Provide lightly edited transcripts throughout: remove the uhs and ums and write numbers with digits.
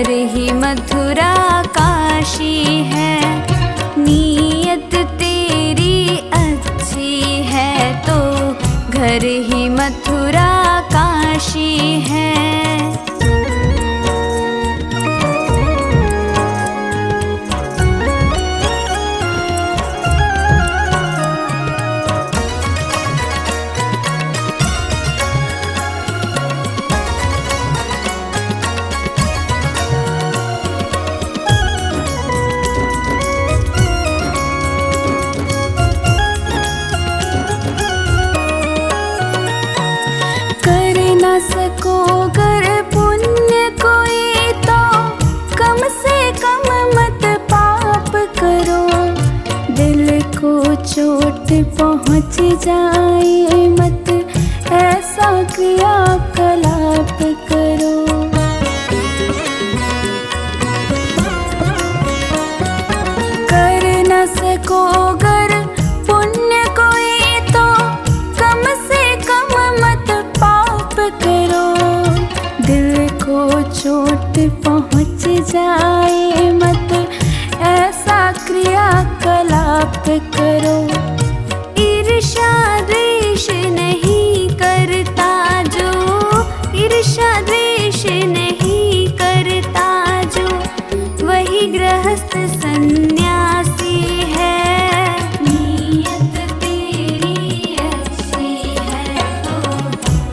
घर ही मथुरा काशी है। नीयत तेरी अच्छी है तो घर ही मथुरा काशी है। सको कर पुण्य कोई तो कम से कम मत पाप करो। दिल को चोट पहुँच जाए मत ऐसा क्रियाकलाप करो। कर न सको गर पुण्य कोई तो कम से कम मत पाप करो। दिल को चोट पहुँच जाए मत ऐसा क्रियाकलाप करो। ईर्ष्या द्वेष नहीं करता जो, ईर्ष्या द्वेष नहीं करता जो, वही गृहस्थ सन्यासी है। नीयत तेरी अच्छी है तो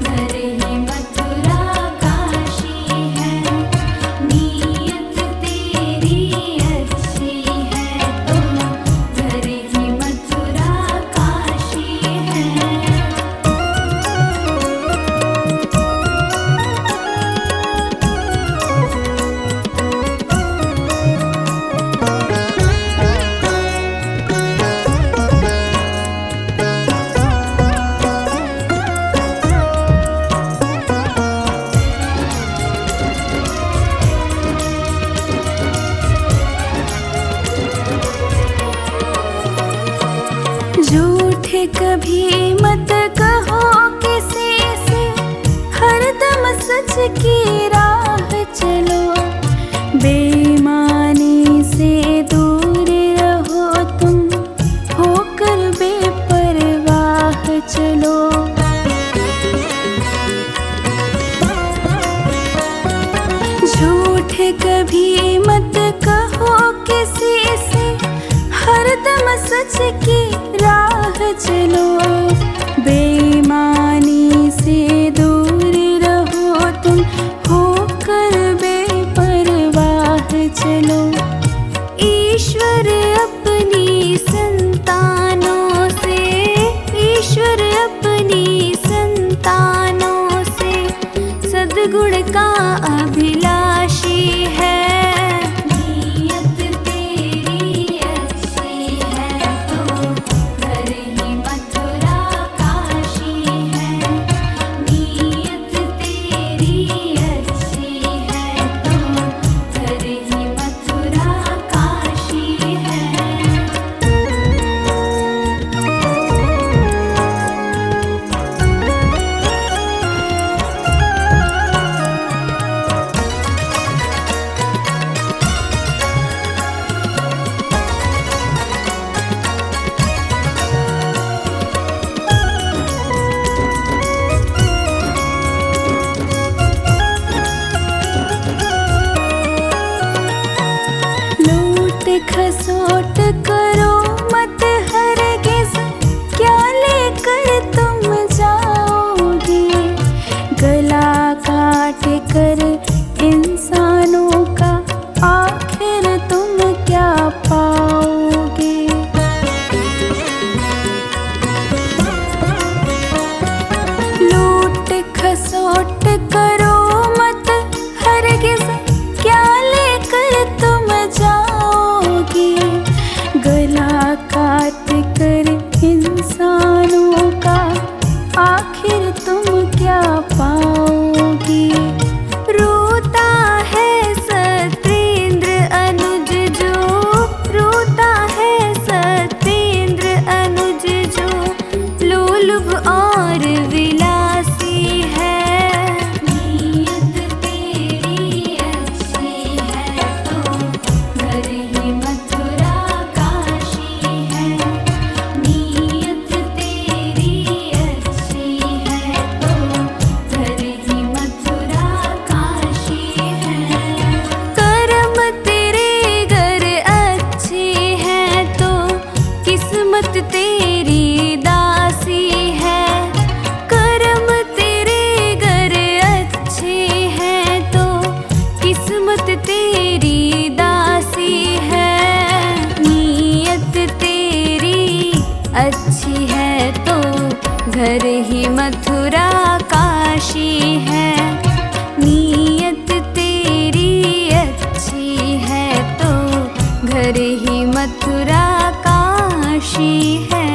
घर ही मथुरा काशी है। नीयत तेरी अच्छी है तो घर ही मथुरा काशी है। झूठ कभी मत कहो किसी से, हरदम सच की राह चलो। बेईमानी से दूर रहो तुम, होकर बेपरवाह चलो। झूठ कभी मत कहो किसी से, हरदम सच की राह चलो। बेईमानी से दूर रहो तुम, होकर बेपरवाह चलो। ईश्वर अपनी संतानों से, ईश्वर अपनी संतानों से सद्गुण का अभिलाषी है। नीयत तेरी अच्छी है तो घर ही मथुरा काशी है। नीयत तेरी अच्छी है तो घर ही मथुरा काशी है। खसोट करो मत हरगिज़, क्या लेकर तुम जाओगे। गला काट कर इंसानों का आखिर तुम क्या पाओगे। लूट खसोट करो मत हरगिज़, क्या लेकर तुम जाओगे। गला काट कर इंसानों का आखिर तुम क्या पाओगे। रोता है सत्येंद्र अनुज जो, रोता है सत्येंद्र अनुज जो, लोलुभ और विलासी है। ही मथुरा काशी है। नीयत तेरी अच्छी है तो घर ही मथुरा काशी है।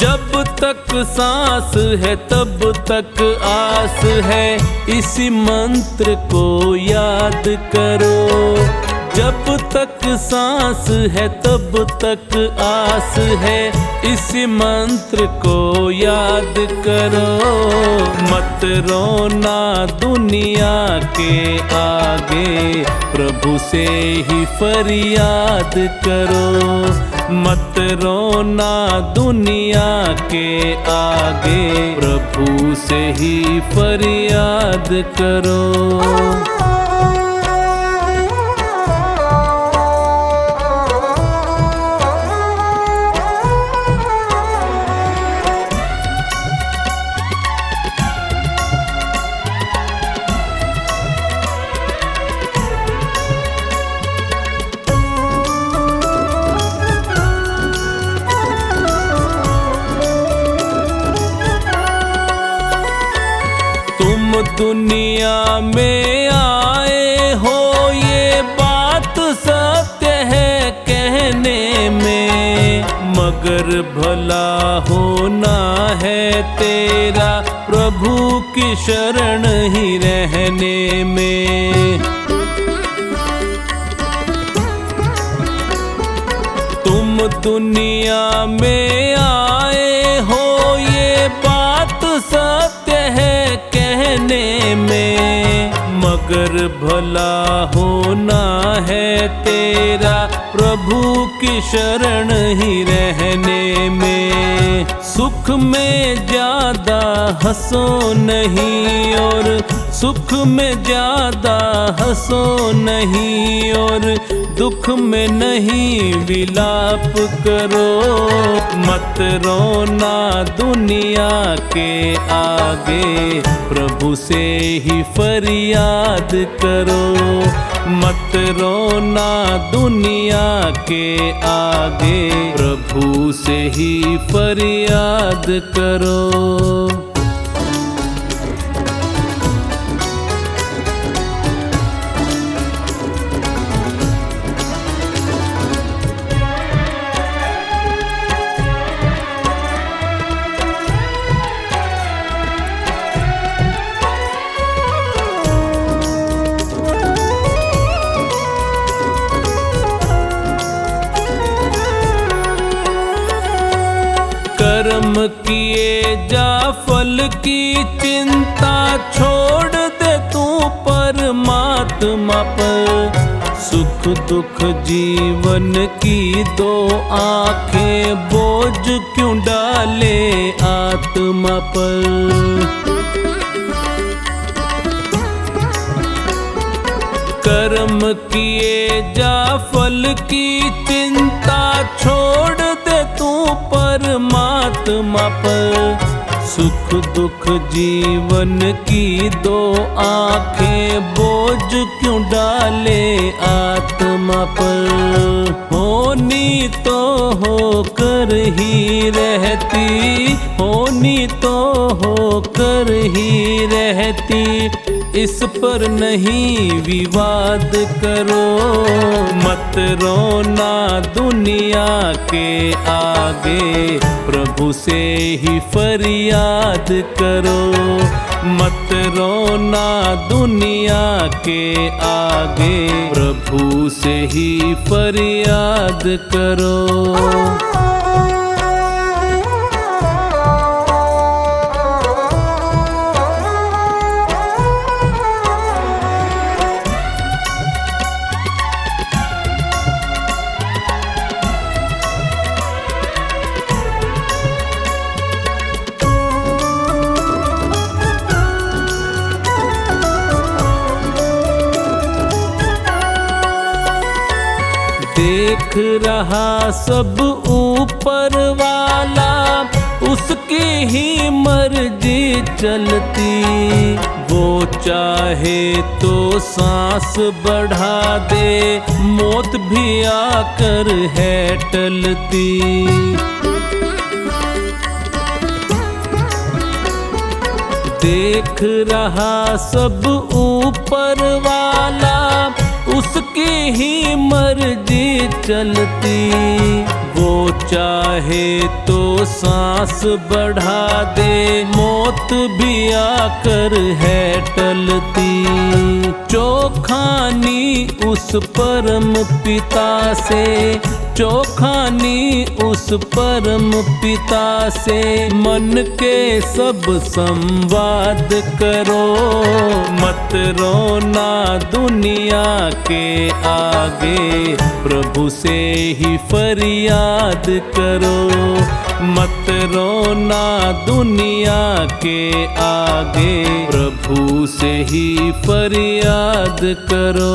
जब तक सांस है तब तक आस है, इसी मंत्र को याद करो। जब तक सांस है तब तक आस है, इसी मंत्र को याद करो। मत रोना दुनिया के आगे, प्रभु से ही फरियाद करो। मत रोना दुनिया के आगे, प्रभु से ही फरियाद करो। दुनिया में आए हो ये बात सत्य है कहने में, मगर भला होना है तेरा प्रभु की शरण ही रहने में। तुम दुनिया में आए हो ये बात सत्य है कहने में, मगर भला होना है तेरा प्रभु की शरण ही रहने में। सुख में ज्यादा हंसो नहीं और सुख में ज्यादा हंसो नहीं, और दुख में नहीं विलाप करो। मत रोना दुनिया के आगे, प्रभु से ही फरियाद करो। मत रोना दुनिया के आगे, प्रभु से ही फरियाद करो। कर्म किए जा फल की चिंता, छोड़ दे तू परमात्मा पर। सुख दुख जीवन की दो आंखें, बोझ क्यों डाले आत्मा पर। कर्म किए जा फल की चिंता, छोड़ दे तू परमात्मा पर। सुख दुख जीवन की दो आंखें, बोझ क्यों डाले आत्मा पर। होनी तो होकर ही रहती, होनी तो होकर ही रहती, इस पर नहीं विवाद करो। मत रोना दुनिया के आगे, प्रभु से ही फरियाद करो। मत रोना दुनिया के आगे, प्रभु से ही फरियाद करो। रहा सब ऊपर वाला, उसकी ही मर्जी चलती। वो चाहे तो सांस बढ़ा दे, मौत भी आकर है टलती। देख रहा सब ऊपर वाला, उसकी ही मर्जी चलती। वो चाहे तो सांस बढ़ा दे, मौत भी आकर है टलती। चौखानी उस परम पिता से, चौखानी उस परम पिता से, मन के सब संवाद करो। मत रोना दुनिया के आगे, प्रभु से ही फरियाद करो। मत रोना दुनिया के आगे, प्रभु से ही फरियाद करो।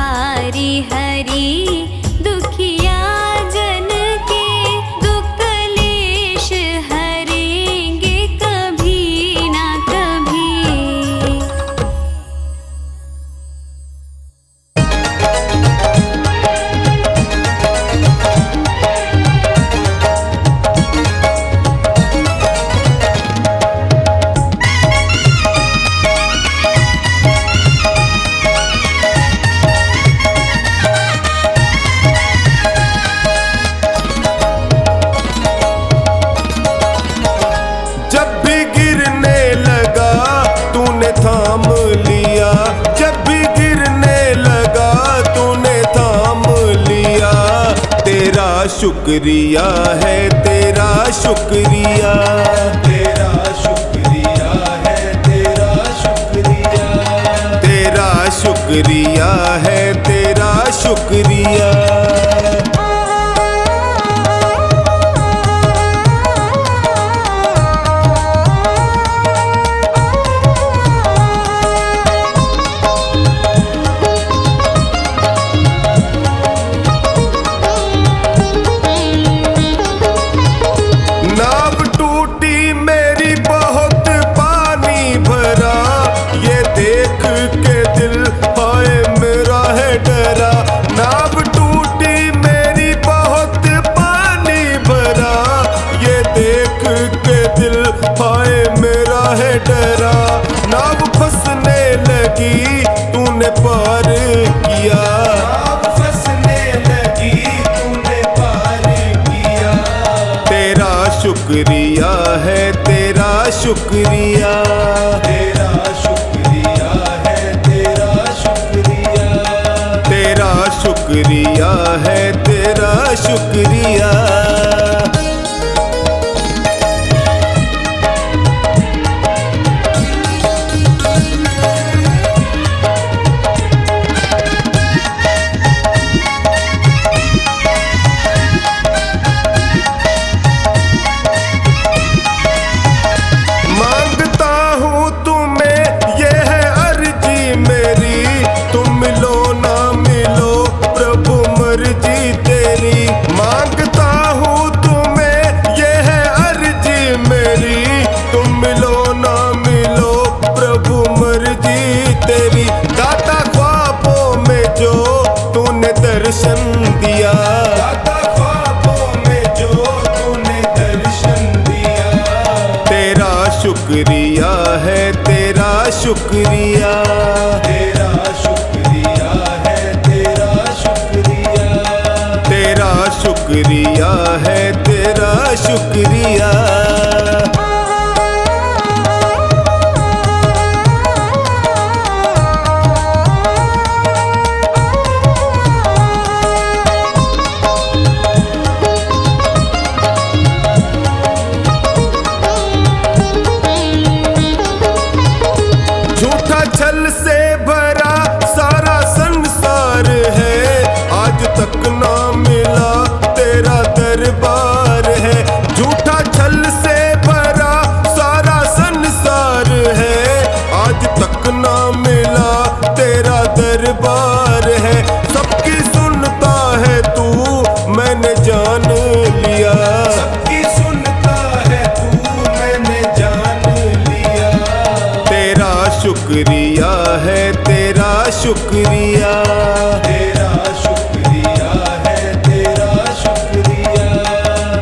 हारी हरि दुखिया जन के दुख क्लेश हरेंगे कभी ना कभी। जब भी गिरने लगा तूने थाम लिया, जब भी गिरने लगा तूने थाम लिया। तेरा शुक्रिया है, तेरा शुक्रिया, तेरा शुक्रिया है, तेरा शुक्रिया, तेरा शुक्रिया है, तेरा शुक्रिया। नाव टूटी मेरी बहुत पानी भरा, ये देख के दिल हाय मेरा है डरा। नाव टूटी मेरी बहुत पानी भरा, ये देख के दिल हाय मेरा है डरा। नाव फंसने लगी तूने पार किया, नाव फंसने लगी तूने पार किया। तेरा शुक्रिया है, तेरा शुक्रिया, तेरा शुक्रिया है, तेरा शुक्रिया, तेरा शुक्रिया है, तेरा शुक्रिया। मांगता हूँ तुम्हें ये है अर्जी मेरी, तुम मिलो ना मिलो प्रभु मर्जी तेरी। मांगता हूँ तुम्हें ये है अर्जी मेरी, तुम मिलो ना मिलो प्रभु मर्जी तेरी। दाता ख्वाबों में जो तूने दर्शन दिया, दाता ख्वाबों में जो तूने दर्शन दिया। तेरा शुक्रिया है, तेरा शुक्रिया, तेरा शुक्रिया है, तेरा शुक्रिया, तेरा शुक्रिया है, तेरा शुक्रिया। झूठा छल से भरा सारा संसार है, आज तक ना मिला तेरा दरबार है। झूठा छल से भरा सारा संसार है, आज तक ना मिला तेरा दरबार है। सबकी सुनता है तू, मैंने जान लिया, सबकी सुनता है तू, मैंने जान लिया। तेरा शुक्रिया है, तेरा शुक्रिया, तेरा शुक्रिया है, तेरा शुक्रिया,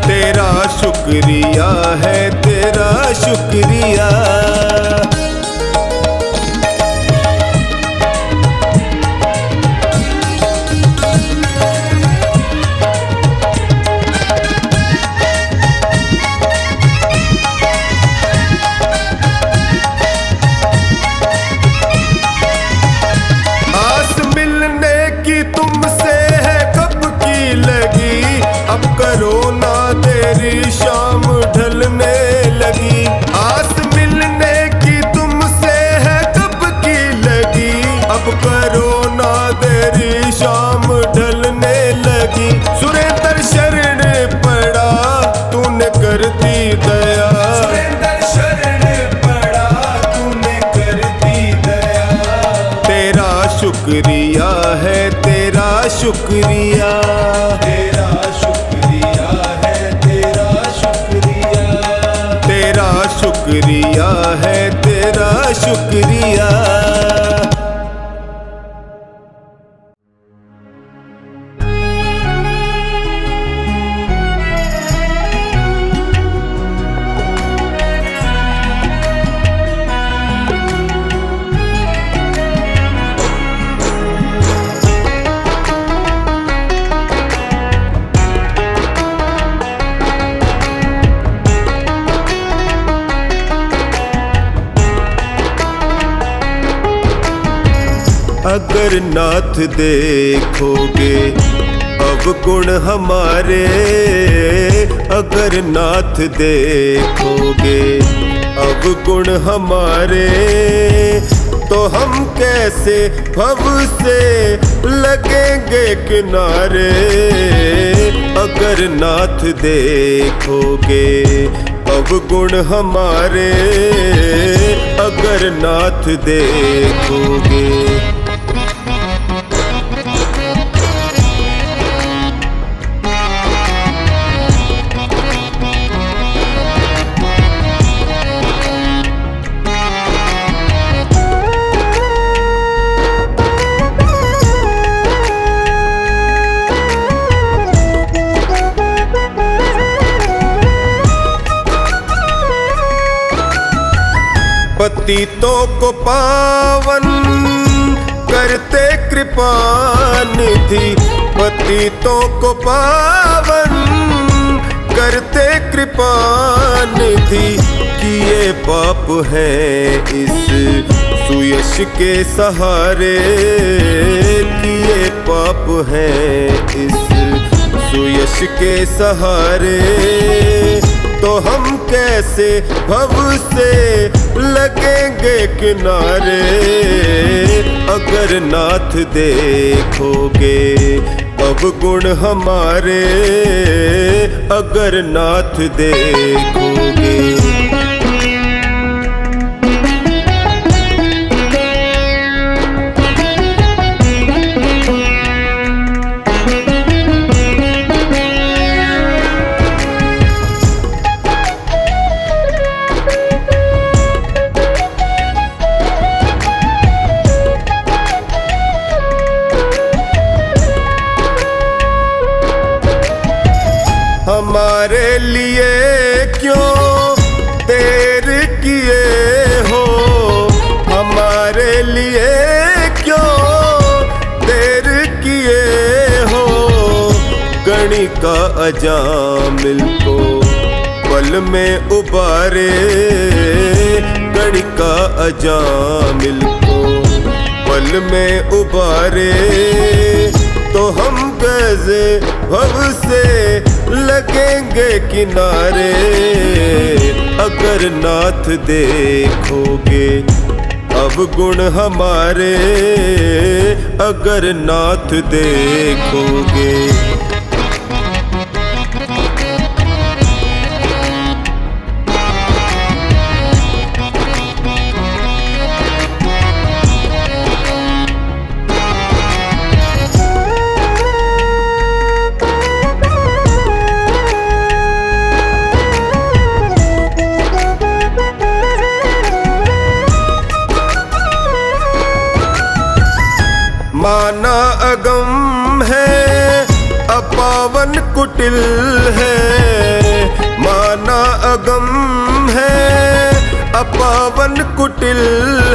तेरा शुक्रिया है, तेरा शुक्रिया। आस मिलने की तुमसे है कब की लगी, अब करो ना देरी शाम ढलने लगी। आस मिलने की तुमसे है कब की लगी, अब करो ना देरी शाम ढलने लगी। सुरेंद्र शरण पड़ा तूने कर दी दया, सुरेंद्र शरण पड़ा तूने कर दी दया। तेरा शुक्रिया है, शुक्रिया, तेरा शुक्रिया है, तेरा शुक्रिया, तेरा शुक्रिया है, तेरा शुक्रिया। अगर नाथ देखोगे अवगुण हमारे, अगर नाथ देखोगे अवगुण हमारे, तो हम कैसे भव से लगेंगे किनारे। अगर नाथ देखोगे अवगुण हमारे, अगर नाथ देखोगे। पतितों को पावन करते कृपा निधि, पतितों को पावन करते कृपा निधि। किए पाप हैं इस सुयश के सहारे, किए पाप हैं इस सुयश के सहारे, तो हम कैसे भव से लगेंगे किनारे। अगर नाथ देखोगे अवगुण हमारे, अगर नाथ देखोगे। हमारे लिए क्यों देर किए हो, हमारे लिए क्यों देर किए हो। गणिका अजामिल को पल में उबारे, गणिका अजामिल को पल में उबारे, तो हम कैसे भव से लगेंगे किनारे। अगर नाथ देखोगे अवगुण हमारे, अगर नाथ देखोगे। माना अगम है अपावन कुटिल है, माना अगम है अपावन कुटिल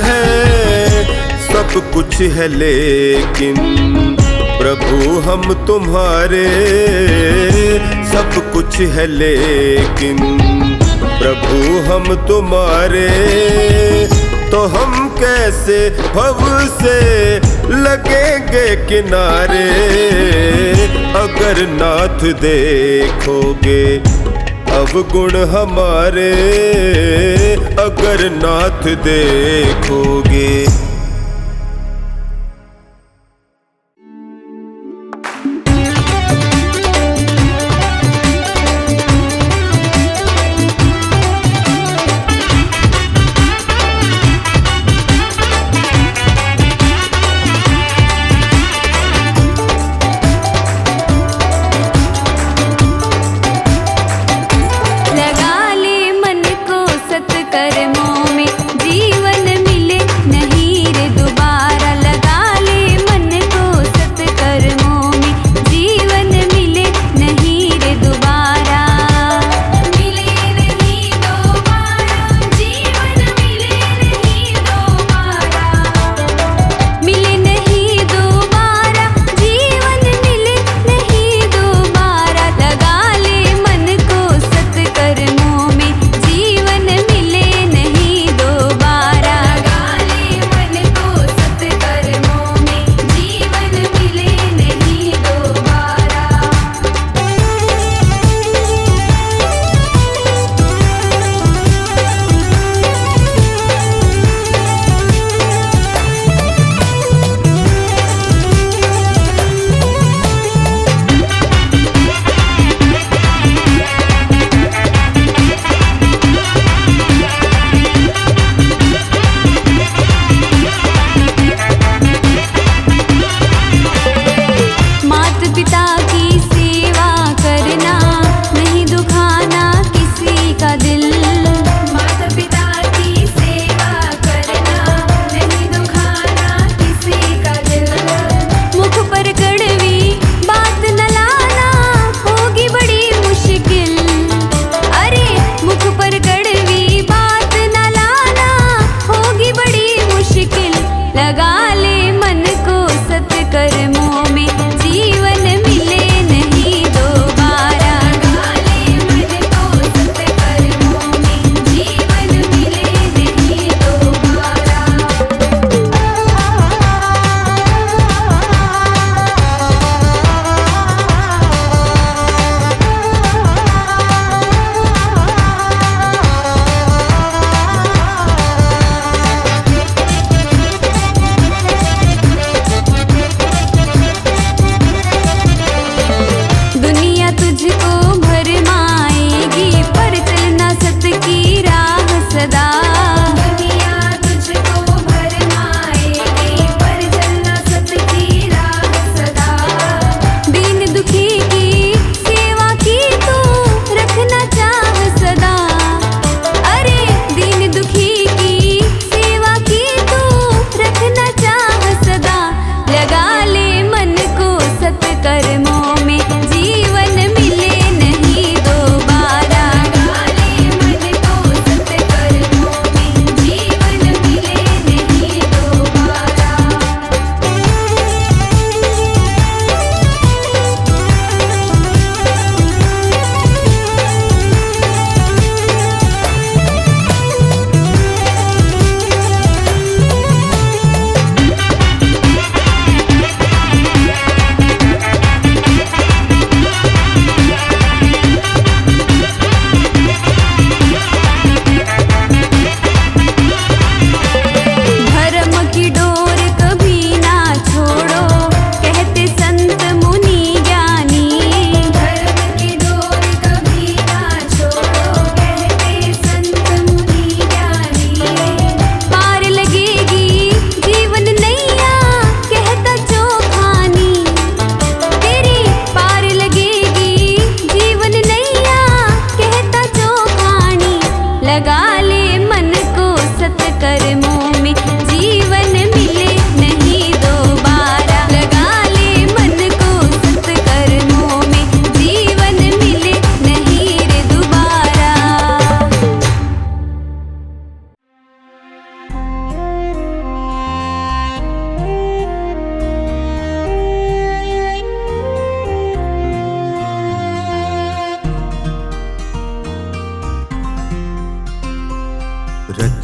है। सब कुछ है लेकिन प्रभु हम तुम्हारे, सब कुछ है लेकिन प्रभु हम तुम्हारे, तो हम कैसे भव से लगेंगे किनारे। अगर नाथ देखोगे अवगुण हमारे, अगर नाथ देखोगे।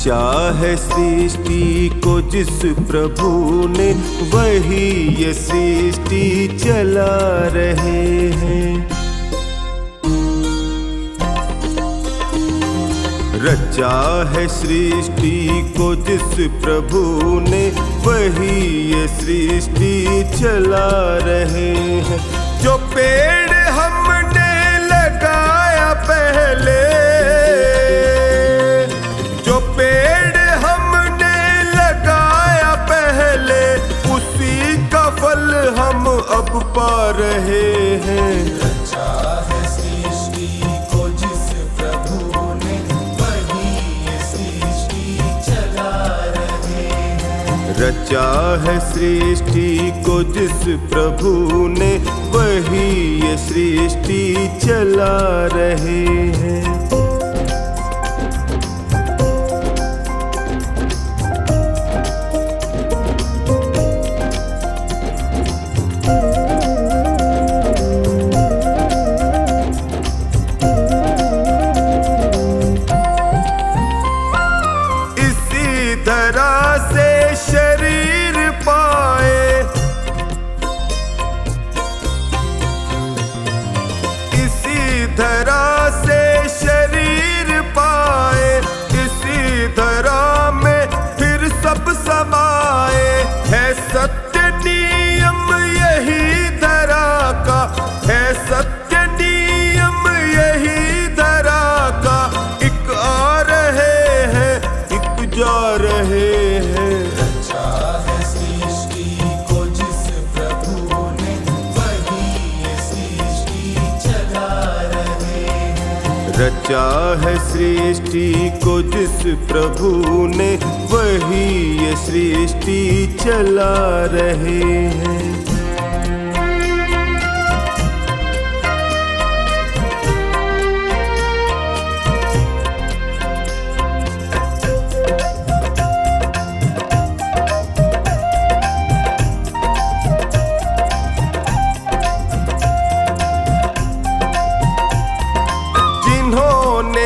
रचा है सृष्टि को जिस प्रभु ने, वही ये सृष्टि चला रहे हैं। रचा है सृष्टि को जिस प्रभु ने, वही ये सृष्टि चला रहे हैं। जो पेड़ हमने लगाया पहले, जो पेड़ हमने लगाया पहले, उसी का फल हम अब पा रहे हैं। रचा है सृष्टि को जिस प्रभु ने, वही ये सृष्टि चला रहे हैं। रचा है सृष्टि को जिस प्रभु ने, वही ये सृष्टि चला रहे हैं। रचा है सृष्टि को जिस प्रभु ने, वही ये सृष्टि चला रहे हैं।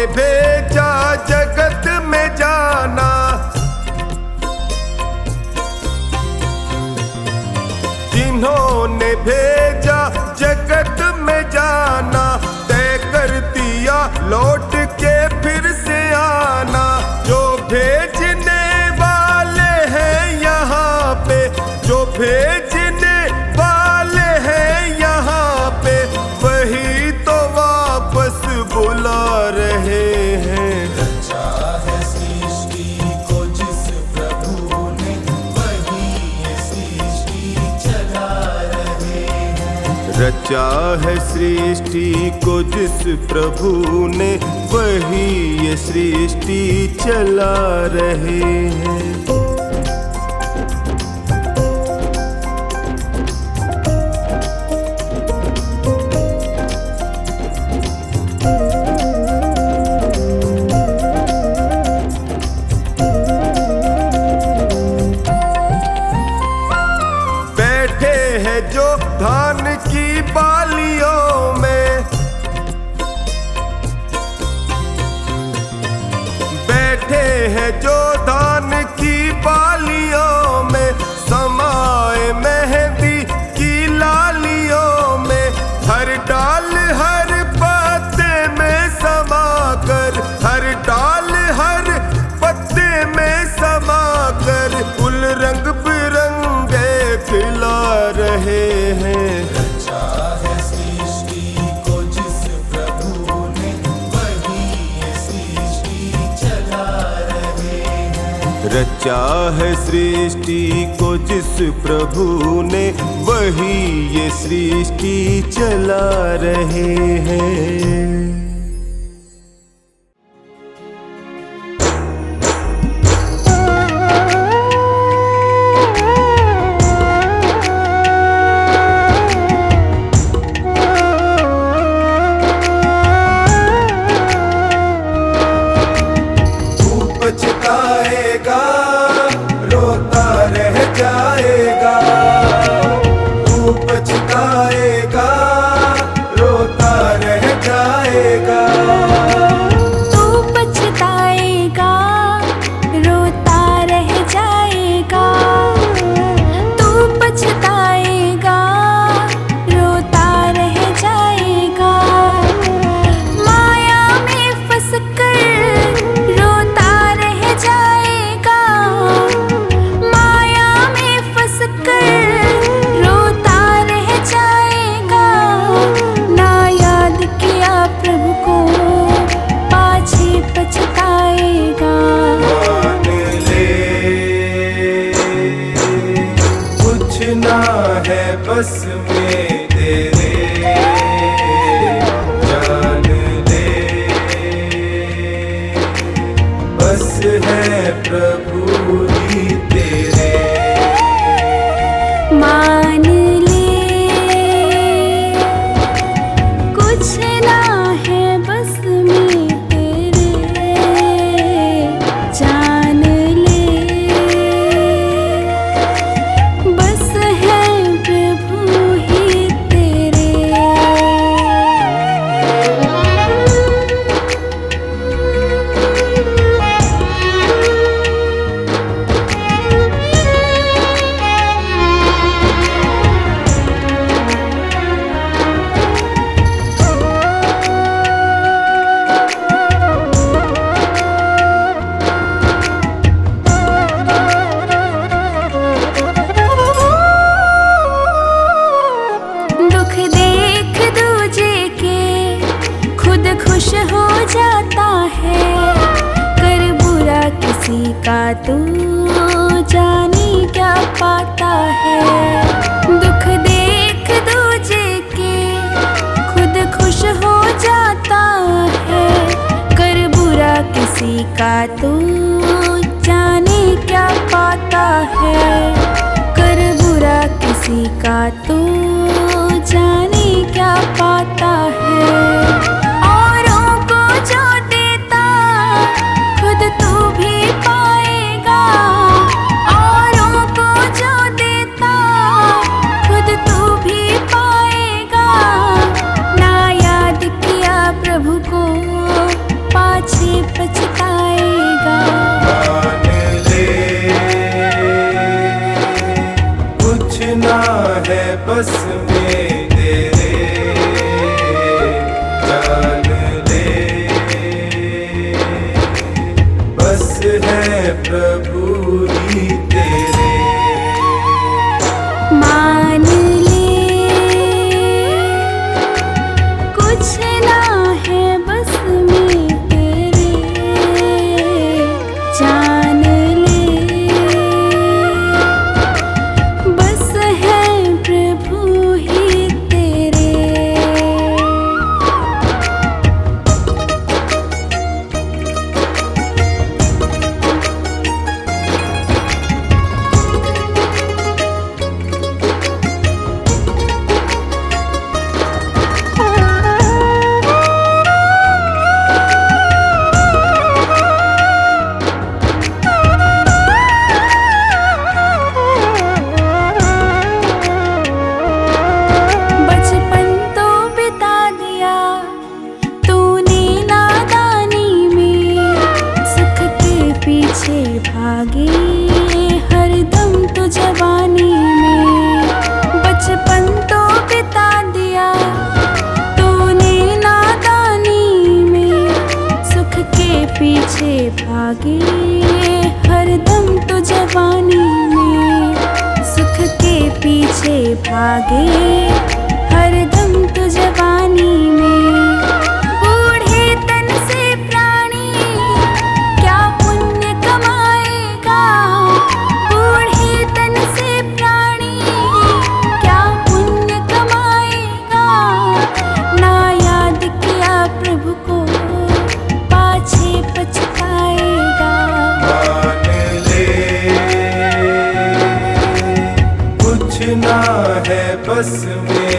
भेजा जगत में जाना, जिन्होंने भेजा जगत में जाना, तय कर दिया लौट के फिर से आना। जो भेजने वाले हैं यहाँ पे, जो भेजने वाले हैं यहाँ पे, वही तो वापस बुला रहे हैं। रचा है सृष्टि को जिस प्रभु ने, वही ये सृष्टि चला रहे हैं। रचा है सृष्टि को जिस प्रभु ने, वही ये सृष्टि चला रहे हैं। जो धान की बालियों में, बैठे हैं जो धान की बालियों में, समाए मेहंदी की लालियों में, हर डाल हर पत्ते में समा कर, हर डाल हर पत्ते में समा कर, फूल रंग बिरंगे खिला रहे हैं। रचा है सृष्टि को जिस प्रभु ने, वही ये सृष्टि चला रहे हैं। रचा है सृष्टि को जिस प्रभु ने, वही ये सृष्टि चला रहे हैं। तू जाने क्या पाता है। दुख देख दूजे के खुद खुश हो जाता है। कर बुरा किसी का तू जाने क्या पाता है। कर बुरा किसी का तू जाने क्या पाता है। औरों को जो देता खुद तू भी पाएगा। औरों को जो देता खुद तू भी पाएगा। ना याद किया प्रभु को पाछे पछताएगा। मान ले कुछ ना है बस में तेरे, जान ले बस है प्रभु ही तेरे। मान ले कुछ ना है बस में तेरे, जान ले बस है प्रभु ही तेरे। बचपन तो बिता दिया तूने नादानी में। सुख के पीछे भागे हरदम तो जवानी में। बचपन तो बिता दिया तूने नादानी में। सुख के पीछे भागे हरदम तो जवानी में। सुख के पीछे भागे हरदम तो जवानी में। बूढ़े तन से प्राणी क्या पुण्य कमाएगा। बूढ़े तन से प्राणी क्या पुण्य कमाएगा। ना याद किया प्रभु को पाछे पछताएगा। मान ले कुछ ना है बस में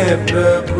प्रभु